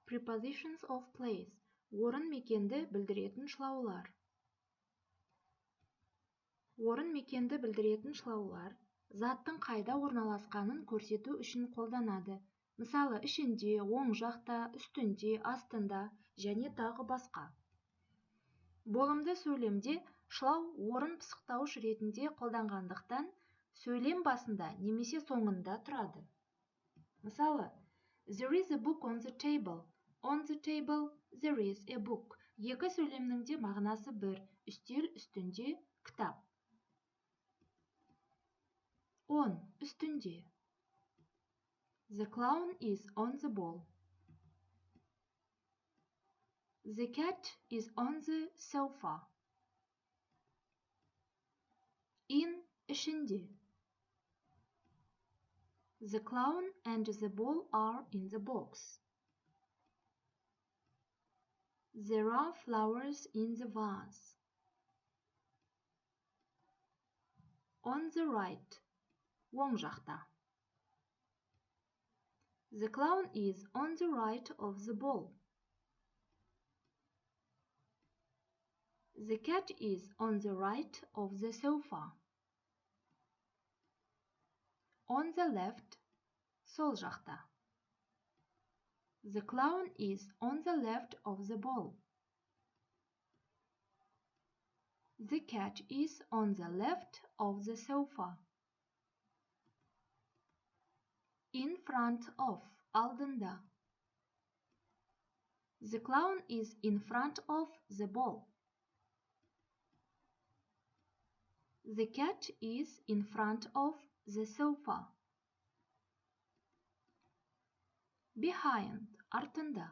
Prepositions of place. Орын мекенді білдіретін шылаулар. Орын мекенді білдіретін шылаулар заттың қайда орналасқанын көрсету үшін қолданады. Мысалы, ішінде, оң жақта, үстінде, астында және тағы басқа. Болымды сөйлемде шылау орын пысықтауыш ретінде қолданғандықтан сөйлем басында немесе соңында тұрады. Мысалы, there is a book on the table. On the table, there is a book. Екі сөйлемнің де мағынасы бір. Үстел үстінде кітап. On үстінде. The clown is on the ball. The cat is on the sofa. In ішінде. The clown and the ball are in the box. There are flowers in the vase. On the right. Оң жақта. The clown is on the right of the ball. The cat is on the right of the sofa. On the left, сол жақта. The clown is on the left of the ball. The cat is on the left of the sofa. In front of, алдында. The clown is in front of the ball. The cat is in front of the sofa. Behind, артында.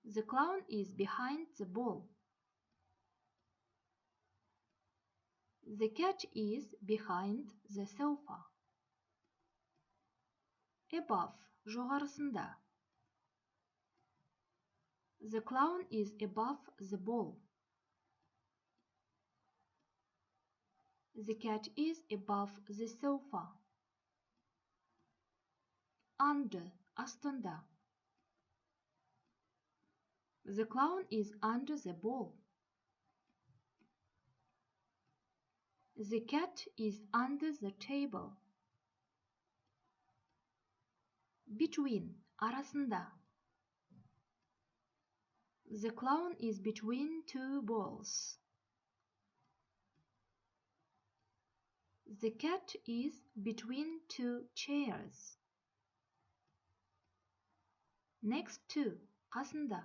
The clown is behind the ball. The cat is behind the sofa. Above, жоғарысында. The clown is above the ball. The cat is above the sofa. Under, астында. The clown is under the ball. The cat is under the table. Between, арасында. The clown is between two balls. The cat is between two chairs. Next to, қасында.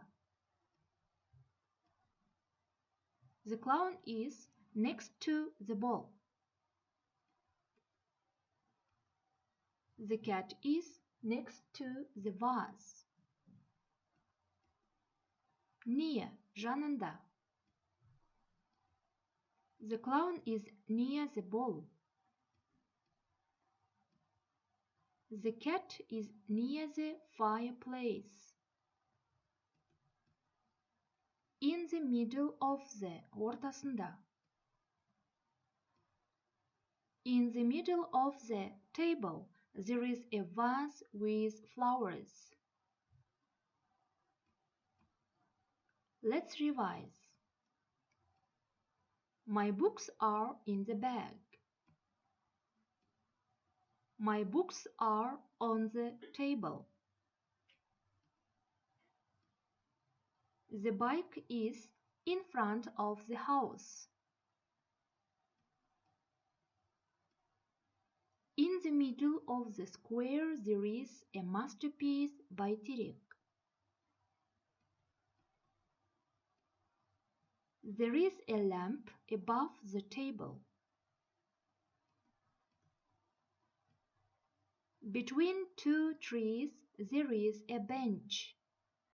The clown is next to the ball. The cat is next to the vase. Near, жанында. The clown is near the ball. The cat is near the fireplace. In the middle of the, ортасында. In the middle of the table, there is a vase with flowers. Let's revise. My books are in the bag. My books are on the table. The bike is in front of the house. In the middle of the square there is a masterpiece by Terek. There is a lamp above the table. Between two trees there is a bench.